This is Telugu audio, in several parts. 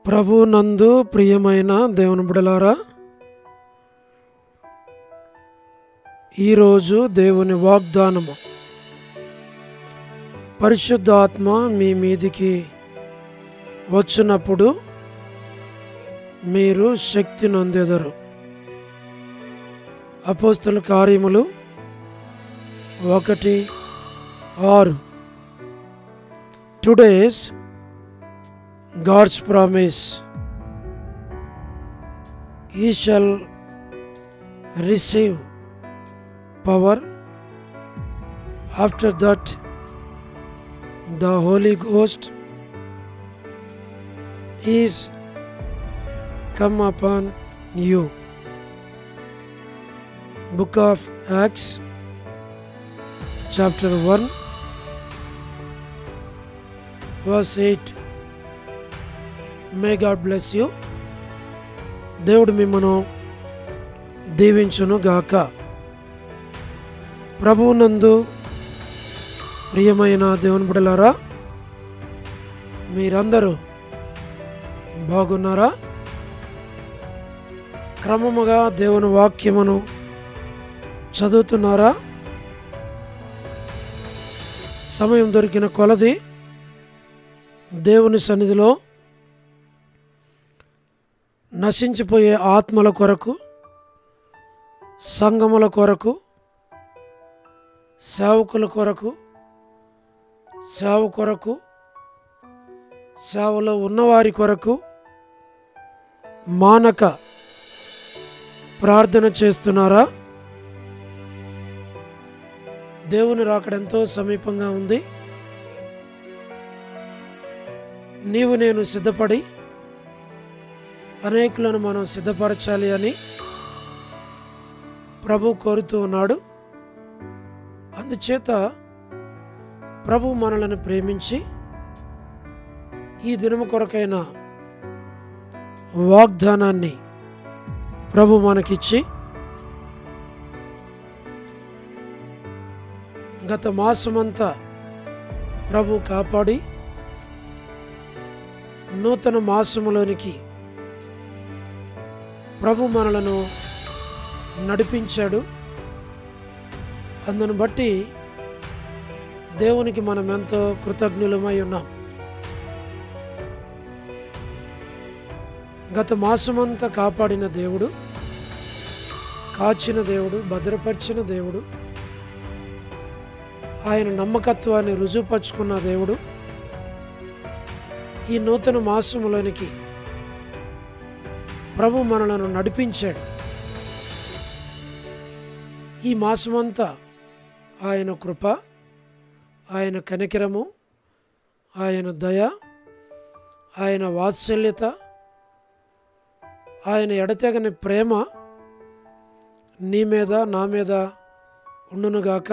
ప్రభు నందు ప్రియమైన దేవుని బిడ్డలారా, ఈరోజు దేవుని వాగ్దానము, పరిశుద్ధాత్మ మీ మీదికి వచ్చినప్పుడు మీరు శక్తి నొందెదరు. అపోస్తల కార్యములు 1:6. Today's God's promise, He shall receive power. After that, the Holy Ghost is come upon you. Book of Acts, chapter 1, verse 8. May God bless you. దేవుడు మిమ్మను దీవించును గాక. ప్రభువునందు ప్రియమైన దేవుని బిడ్డలారా, మీరందరూ బాగున్నారా? క్రమముగా దేవుని వాక్యమును చదువుతున్నారా? సమయం దొరికిన కొలది దేవుని సన్నిధిలో నశించిపోయే ఆత్మల కొరకు, సంఘముల కొరకు, సేవకుల కొరకు, సేవలో ఉన్నవారి కొరకు మానక ప్రార్థన చేస్తున్నారా? దేవుని రాకడెంతో సమీపంగా ఉంది. నీవు నేను సిద్ధపడి అనేకులను మనం సిద్ధపరచాలి అని ప్రభు కోరుతూ ఉన్నాడు. అందుచేత ప్రభు మనలను ప్రేమించి ఈ దినము కొరకైన వాగ్దానాన్ని ప్రభు మనకిచ్చి, గత మాసమంతా ప్రభు కాపాడి నూతన మాసములోనికి ప్రభు మనలను నడిపించాడు. అందును బట్టి దేవునికి మనం ఎంతో కృతజ్ఞులమై ఉన్నాం. గత మాసమంతా కాపాడిన దేవుడు, కాచిన దేవుడు, భద్రపరిచిన దేవుడు, ఆయన నమ్మకత్వాన్ని రుజువుపరుచుకున్న దేవుడు ఈ నూతన మాసములోనికి ప్రభు మనలను నడిపించాడు. ఈ మాసమంతా ఆయన కృప, ఆయన కనికరము, ఆయన దయ, ఆయన వాత్సల్యత, ఆయన ఎడతెగని ప్రేమ నీ మీద, నా మీద ఉండునుగాక.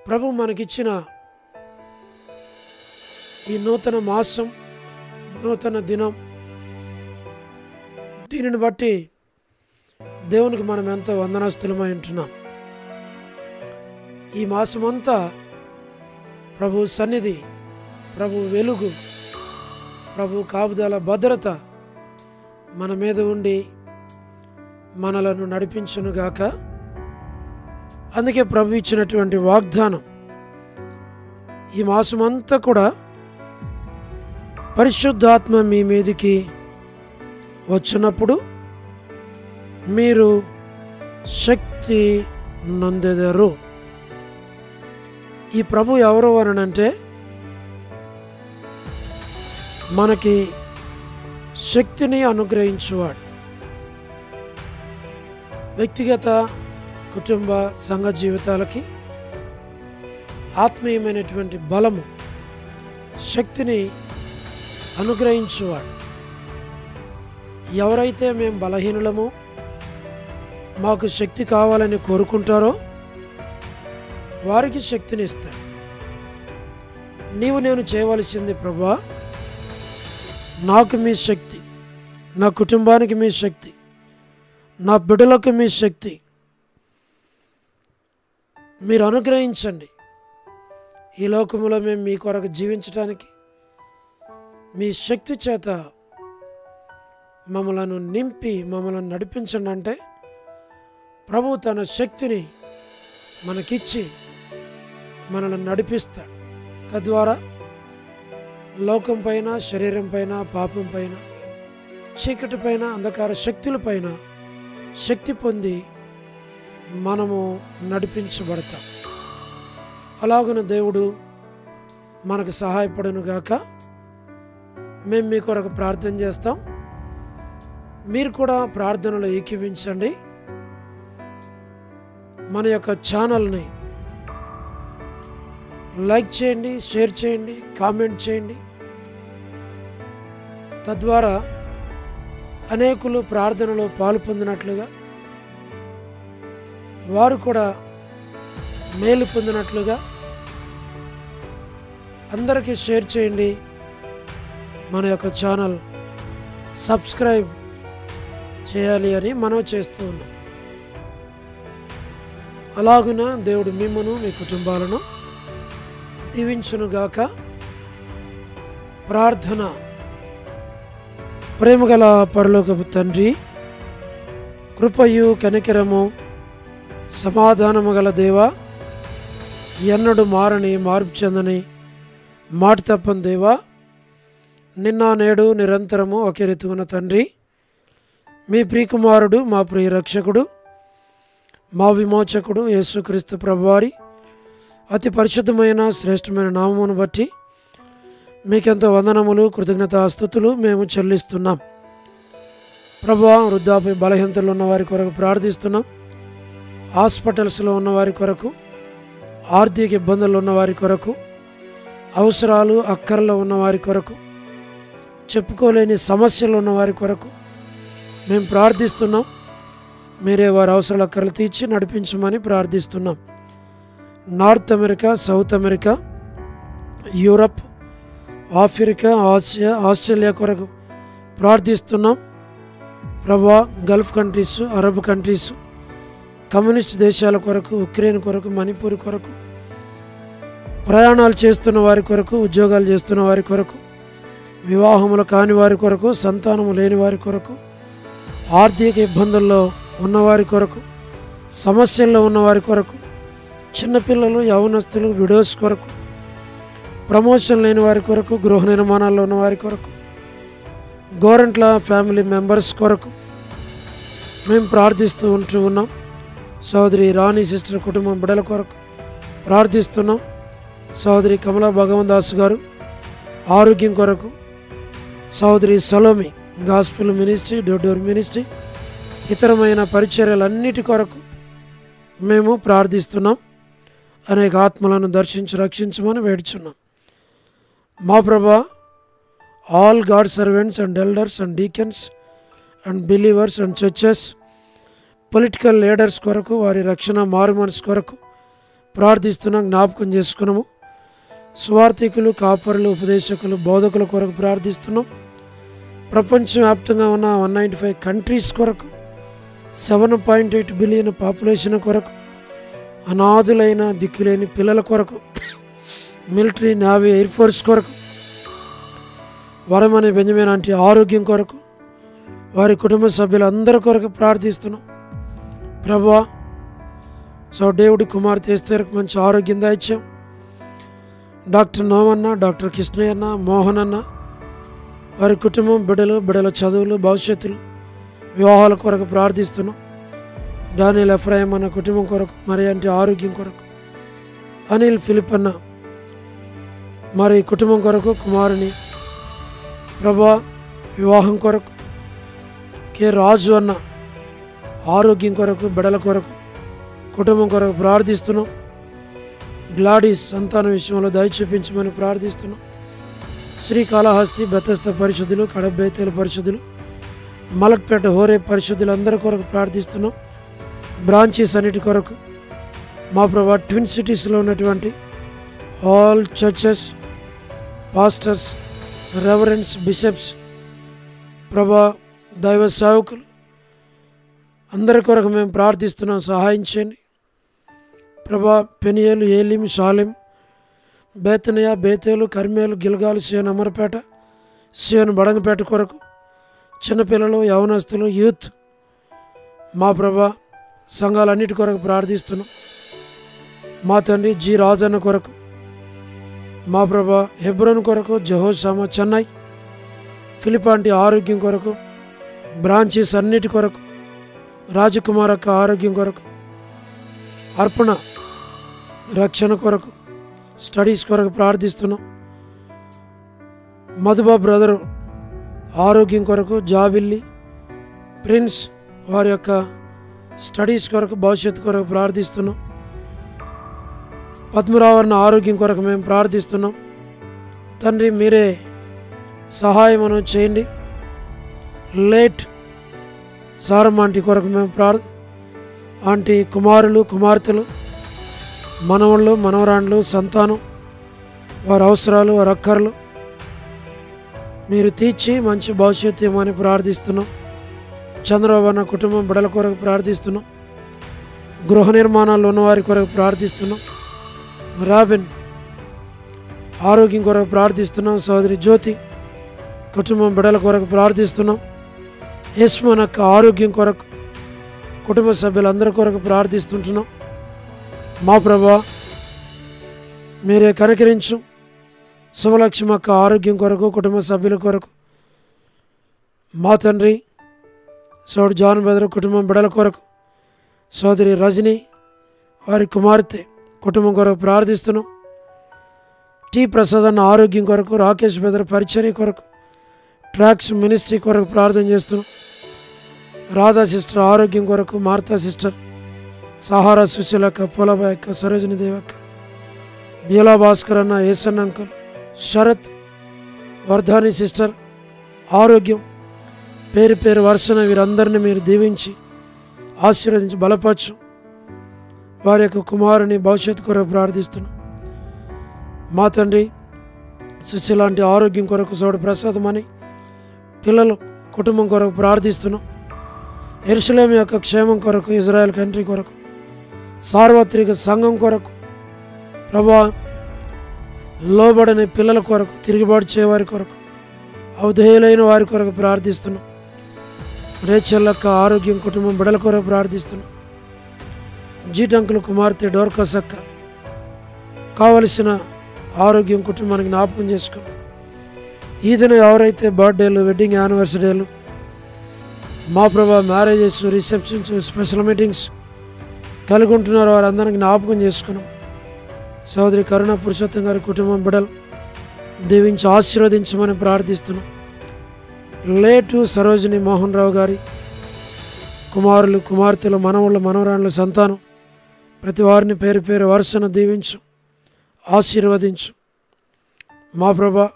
ప్రభు మనకిచ్చిన ఈ నూతన మాసం, నూతన దినం, దీనిని బట్టి దేవునికి మనం ఎంతో వందనస్తులమై ఉంటున్నాం. ఈ మాసమంతా ప్రభు సన్నిధి, ప్రభు వెలుగు, ప్రభు కాపుదల, భద్రత మన మీద ఉండి మనలను నడిపించునుగాక. అందుకే ప్రభు ఇచ్చినటువంటి వాగ్దానం, ఈ మాసమంతా కూడా పరిశుద్ధాత్మ మీ మీదికి వచ్చినప్పుడు మీరు శక్తి నొందెదరు. ఈ ప్రభు ఎవరు అనంటే, మనకి శక్తిని అనుగ్రహించువాడు. వ్యక్తిగత, కుటుంబ, సంఘ జీవితాలకి ఆత్మీయమైనటువంటి బలము, శక్తిని అనుగ్రహించువాడు. ఎవరైతే మేము బలహీనులము, మాకు శక్తి కావాలని కోరుకుంటారో వారికి శక్తిని ఇస్తాడు. నీవు నేను చేయవలసింది, ప్రభువా నాకు మీ శక్తి, నా కుటుంబానికి మీ శక్తి, నా బిడ్డలకు మీ శక్తి మీరు అనుగ్రహించండి. ఈ లోకములో మేము మీ కొరకు జీవించడానికి మీ శక్తి చేత మమ్మలను నింపి మమ్మల్ని నడిపించండి అంటే ప్రభు తన శక్తిని మనకిచ్చి మనల్ని నడిపిస్తాడు. తద్వారా లోకం పైన, శరీరం పైన, పాపం పైన, చీకటి పైన, అంధకార శక్తుల పైన శక్తి పొంది మనము నడిపించబడతాం. అలాగున దేవుడు మనకు సహాయపడును గాక. మేము మీ కొరకు ప్రార్థన చేస్తాం. మీరు కూడా ప్రార్థనలో ఏకీవించండి. మన యొక్క ఛానల్ని లైక్ చేయండి, షేర్ చేయండి, కామెంట్ చేయండి. తద్వారా అనేకులు ప్రార్థనలో పాలు పొందినట్లుగా, వారు కూడా మేలు పొందినట్లుగా అందరికీ షేర్ చేయండి. మన యొక్క ఛానల్ సబ్స్క్రైబ్ చేయాలి అని మనం చేస్తూ ఉన్నాం. అలాగున దేవుడు మిమ్మను, మీ కుటుంబాలను దీవించునుగాక. ప్రార్థన. ప్రేమగల పరలోకపు తండ్రి, కృపయు కనికరము సమాధానము గల దేవా, ఎన్నడూ మారని, మార్పు చెందని, మాట తప్పని దేవా, నిన్న నేడు నిరంతరము ఒకే రీతిగా తండ్రి, మీ ప్రియకుమారుడు, మా ప్రియ రక్షకుడు, మా విమోచకుడు యేసుక్రీస్తు ప్రభువారి అతి పరిశుద్ధమైన శ్రేష్టమైన నామమును బట్టి మీకెంతో వందనములు, కృతజ్ఞతాస్తుతులు మేము చెల్లిస్తున్నాం. ప్రభువా, వృద్ధాప్య బలహీనతలు ఉన్న వారి కొరకు ప్రార్థిస్తున్నాం. హాస్పిటల్స్లో ఉన్న వారి కొరకు, ఆర్థిక ఇబ్బందులు ఉన్న వారి కొరకు, అవసరాలు అక్కర్లో ఉన్న వారి కొరకు, చెప్పుకోలేని సమస్యలు ఉన్న వారి కొరకు మేము ప్రార్థిస్తున్నాం. మీరే వారి అవసరాల అక్కర్లు తీర్చి నడిపించమని ప్రార్థిస్తున్నాం. North America, south America, Europe, Africa, Asia, Australia కొరకు ప్రార్థిస్తున్నాం. ప్రభా, Gulf countries, Arab countries, communist దేశాల కొరకు, ఉక్రెయిన్ కొరకు, మణిపూర్ కొరకు, ప్రయాణాలు చేస్తున్న వారి కొరకు, ఉద్యోగాలు చేస్తున్న వారి కొరకు, వివాహములు కాని వారి కొరకు, సంతానము లేని వారి కొరకు, ఆర్థిక ఇబ్బందుల్లో ఉన్నవారి కొరకు, సమస్యల్లో ఉన్నవారి కొరకు, చిన్నపిల్లలు, యవనస్తులు, విడోస్ కొరకు, ప్రమోషన్ లేని వారి కొరకు, గృహ నిర్మాణాల్లో ఉన్న వారి కొరకు, గోరంట్ల ఫ్యామిలీ మెంబర్స్ కొరకు మేము ప్రార్థిస్తూ ఉన్నాం. సోదరి రాణి సిస్టర్ కుటుంబం బిడ్డల కొరకు ప్రార్థిస్తున్నాం. సోదరి కమలా భగవన్ దాస్ గారు ఆరోగ్యం కొరకు, సోదరి Salomi gospel ministry, door ministry, ఇతరమైన పరిచర్యలన్నిటి కొరకు మేము ప్రార్థిస్తున్నాం. అనేక ఆత్మలను దర్శించి రక్షించమని వేడుచున్నాం. మా ప్రభా, all God servants and elders and deacons and believers and churches, political leaders కొరకు, వారి రక్షణ, మారు మనసు కొరకు ప్రార్థిస్తున్నాం. జ్ఞాపకం చేసుకున్నాము. సువార్థికులు, కాపరులు, ఉపదేశకులు, బోధకుల కొరకు ప్రార్థిస్తున్నాం. ప్రపంచవ్యాప్తంగా ఉన్న 195 కంట్రీస్ కొరకు, 7.8 బిలియన్ పాపులేషన్ కొరకు, అనాథులైన దిక్కులేని పిల్లల కొరకు, మిలిటరీ, నేవీ, ఎయిర్ ఫోర్స్ కొరకు, వరమని బెంజమిన్ అంటే ఆరోగ్యం కొరకు, వారి కుటుంబ సభ్యులందరి కొరకు ప్రార్థిస్తున్నాం. ప్రభువా, డేవిడ్ కుమార్తె ఎస్తేర్కు మంచి ఆరోగ్యం దాయిచ్చాం. డాక్టర్ నోమన్న, డాక్టర్ కృష్ణయ్య అన్న, మోహన్ అన్న, వారి కుటుంబం, బిడ్డల చదువులు, భవిష్యత్తులు, వివాహాల కొరకు ప్రార్థిస్తున్నాం. డానియల్ ఎఫ్రాయిం అన్న కుటుంబం కొరకు, మరి అంటే ఆరోగ్యం కొరకు, అనిల్ ఫిలిప్ అన్న మరి కుటుంబం కొరకు, కుమారుని ప్రభా వివాహం కొరకు, కె రాజు అన్న ఆరోగ్యం కొరకు, బిడ్డల కొరకు, కుటుంబం కొరకు ప్రార్థిస్తున్నాం. గ్లాడీస్ సంతాన విషయంలో దయ చూపించమని ప్రార్థిస్తున్నాం. శ్రీకాళహస్తి, బెతస్త పరిశుద్ధులు, కడబేతేల పరిశుద్ధులు, మలక్పేట, హోరే పరిశుద్ధులు అందరి కొరకు ప్రార్థిస్తున్నాం. బ్రాంచెస్ అన్నిటి కొరకు మా ప్రభా, ట్విన్ సిటీస్లో ఉన్నటువంటి ఆల్ చర్చెస్, పాస్టర్స్, రెవరెండ్స్, బిషప్స్, ప్రభా, దైవ సేవకులు అందరి కొరకు మేము ప్రార్థిస్తున్నాం. సహాయం చేయండి ప్రభా. పెనియేలు, ఏలిం, షాలెం, బేతనియా, బేతేలు, కర్మేలు, గిల్గాలు, సేన్, అమరపేట, సియోను బడంగపేట కొరకు, చిన్నపిల్లలు, యవనస్తులు, యూత్, మా ప్రభా సంఘాలన్నిటి కొరకు ప్రార్థిస్తున్నాం. మా తండ్రి జి రాజన్న కొరకు, మా ప్రభా హెబ్రోన్ కొరకు, జెహోషామా చెన్నై, ఫిలిపాంటి ఆరోగ్యం కొరకు, బ్రాంచెస్ అన్నిటి కొరకు, రాజకుమార్ అక్క ఆరోగ్యం కొరకు, అర్పణ రక్షణ కొరకు, స్టడీస్ కొరకు ప్రార్థిస్తున్నాం. మధుబా బ్రదరు ఆరోగ్యం కొరకు, జాబిల్లి, ప్రిన్స్ వారి యొక్క స్టడీస్ కొరకు, భవిష్యత్తు కొరకు ప్రార్థిస్తున్నాం. పద్మరావరణ ఆరోగ్యం కొరకు మేము ప్రార్థిస్తున్నాం. తండ్రి మీరే సహాయం చేయండి. లేట్ సారమ్మ ఆంటీ కొరకు మేము ఆంటీ కుమారులు, కుమార్తెలు, మనవళ్ళు, మనవరాండ్లు, సంతానం, వారి అవసరాలు, వారి అక్కర్లు మీరు తీర్చి మంచి భవిష్యత్తు ఏమని ప్రార్థిస్తున్నాం. చంద్రబాబు అన్న కుటుంబం బిడ్డల కొరకు ప్రార్థిస్తున్నాం. గృహ నిర్మాణాల్లో ఉన్నవారి కొరకు ప్రార్థిస్తున్నాం. రాబిన్ ఆరోగ్యం కొరకు ప్రార్థిస్తున్నాం. సోదరి జ్యోతి కుటుంబం బిడ్డల కొరకు ప్రార్థిస్తున్నాం. యశ్మన్ అక్క ఆరోగ్యం కొరకు, కుటుంబ సభ్యులందరి కొరకు ప్రార్థిస్తుంటున్నాం. మా ప్రభా మీరే కనికరించు. శుభలక్ష్మి అక్క ఆరోగ్యం కొరకు, కుటుంబ సభ్యుల కొరకు, మా తండ్రి సోడు జాన్ బెదర్ కుటుంబం బిడ్డల కొరకు, సోదరి రజని వారి కుమార్తె కుటుంబం కొరకు ప్రార్థిస్తున్నాం. టి ప్రసాద్ అన్న ఆరోగ్యం కొరకు, రాకేష్ బెదర్ పరిచర్య కొరకు, ట్రాక్స్ మినిస్ట్రీ కొరకు ప్రార్థన చేస్తున్నాం. రాధా సిస్టర్ ఆరోగ్యం కొరకు, మార్తా సిస్టర్, సహారా సుశీలక్క, పొలబాయ్ అక్క, సరోజిని దేవక్క, బీలా భాస్కర్ అన్న, ఏసన్ అంకుల్, శరత్, వర్ధాని సిస్టర్ ఆరోగ్యం, పేరు పేరు వరుసన వీరందరినీ మీరు దీవించి ఆశీర్వదించి బలపరచు. వారి యొక్క కుమారుని భవిష్యత్తు కొరకు ప్రార్థిస్తున్నాం. మా తండ్రి సుశీలాంటి ఆరోగ్యం కొరకు, సోడు ప్రసాదం అని పిల్లలు కుటుంబం కొరకు ప్రార్థిస్తున్నాం. యెరూషలేము యొక్క క్షేమం కొరకు, ఇజ్రాయెల్ కంట్రీ కొరకు, సార్వత్రిక సంఘం కొరకు, ప్రభా లోబడని పిల్లల కొరకు, తిరుగుబాటు చేయవారి కొరకు, అవధేయులైన వారి కొరకు ప్రార్థిస్తున్నాం. రేచల్లక్క ఆరోగ్యం కుటుంబం బిడల కొరకు ప్రార్థిస్తున్నాం. జీటంకుల కుమార్తె డోర్కస్ అక్క కావలసిన ఆరోగ్యం కుటుంబానికి జ్ఞాపకం చేసుకున్నాం. ఈ దినం ఎవరైతే బర్త్డేలు, వెడ్డింగ్ యానివర్సరీలు, మా ప్రభా మ్యారేజెస్, రిసెప్షన్స్, స్పెషల్ మీటింగ్స్ కలిగి ఉంటున్నారో వారందరికీ జ్ఞాపకం చేసుకున్నాం. సోదరి కరుణ పురుషోత్తం గారి కుటుంబం బిడలు దీవించి ఆశీర్వదించమని ప్రార్థిస్తున్నాం. లేటు సరోజిని మోహన్ రావు గారి కుమారులు, కుమార్తెలు, మనవళ్ళు, మనవరాళ్ళు, సంతానం ప్రతి వారిని పేరు పేరు వరుసను దీవించు, ఆశీర్వదించు. మా ప్రభా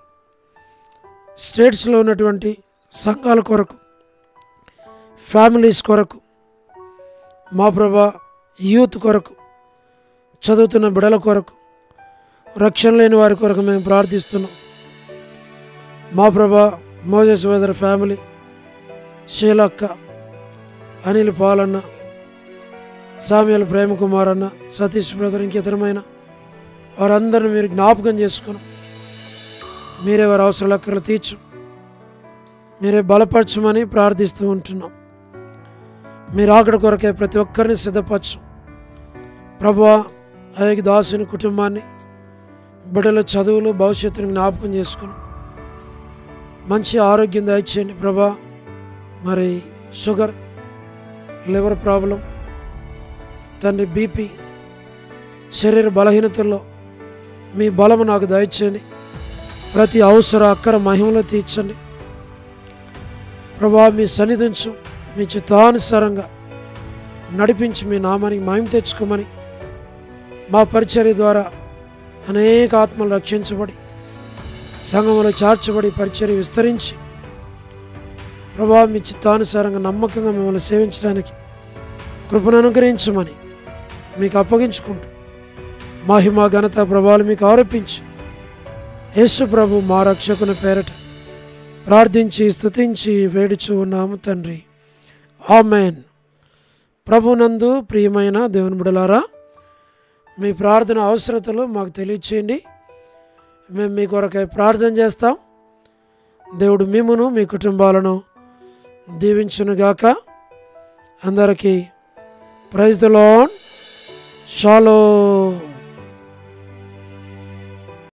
స్టేట్స్లో ఉన్నటువంటి సంఘాల కొరకు, ఫ్యామిలీస్ కొరకు, మా ప్రభా యూత్ కొరకు, చదువుతున్న బిడల కొరకు, రక్షణ లేని వారి కొరకు మేము ప్రార్థిస్తున్నాం. మా ప్రభా మోజెస్ బ్రదర్ ఫ్యామిలీ, శీలక్క, అనిల్ పాలన్న, సామ్యుల్ ప్రేమకుమార్ అన్న, సతీష్ బ్రదర్, ఇంకితరమైన వారందరిని మీరు జ్ఞాపకం చేసుకున్నాం. మీరే వారి అవసరాల అక్కర్లు తీర్చు, మీరే బలపరచమని ప్రార్థిస్తూ ఉంటున్నాం. మీరు ఆకడ కొరకే ప్రతి ఒక్కరిని సిద్ధపరచు ప్రభువా. అయ్యకి దాసుని కుటుంబాన్ని, బిడ్డల చదువులు, భవిష్యత్తుని జ్ఞాపకం చేసుకున్నాం. మంచి ఆరోగ్యం దయచేయండి ప్రభా. మరి షుగర్, లివర్ ప్రాబ్లం, తండ్రి బీపీ, శరీర బలహీనతల్లో మీ బలము నాకు దయచేయండి. ప్రతి అవసర అక్కర మహిమలో తీర్చండి ప్రభా. మీ సన్నిధించు, మీ చిత్తానుసారంగా నడిపించి మీ నామానికి మహిమ తెచ్చుకోమని, మా పరిచర్య ద్వారా అనేక ఆత్మలు రక్షించబడి సంఘంలో చేర్చబడి పరిచర్య విస్తరించి ప్రభా మీ చిత్తానుసారంగా నమ్మకంగా మిమ్మల్ని సేవించడానికి కృపను అనుగ్రహించమని మీకు అప్పగించుకుంటూ మహిమ, ఘనత, ప్రభావాలు మీకు ఆరోపించి యేసు ప్రభు మా రక్షకుని పేరట ప్రార్థించి స్తుతించి వేడుచు ఉన్నాము తండ్రి, ఆమేన్. ప్రభునందు ప్రియమైన దేవుని బిడ్డలారా, మీ ప్రార్థన అవసరతలు మాకు తెలియచేయండి. మేము మీ కొరకై ప్రార్థన చేస్తాం. దేవుడు మిమ్మును మీ కుటుంబాలను దీవించునుగాక. అందరికీ ప్రైజ్ ది లార్డ్. షాలోమ్.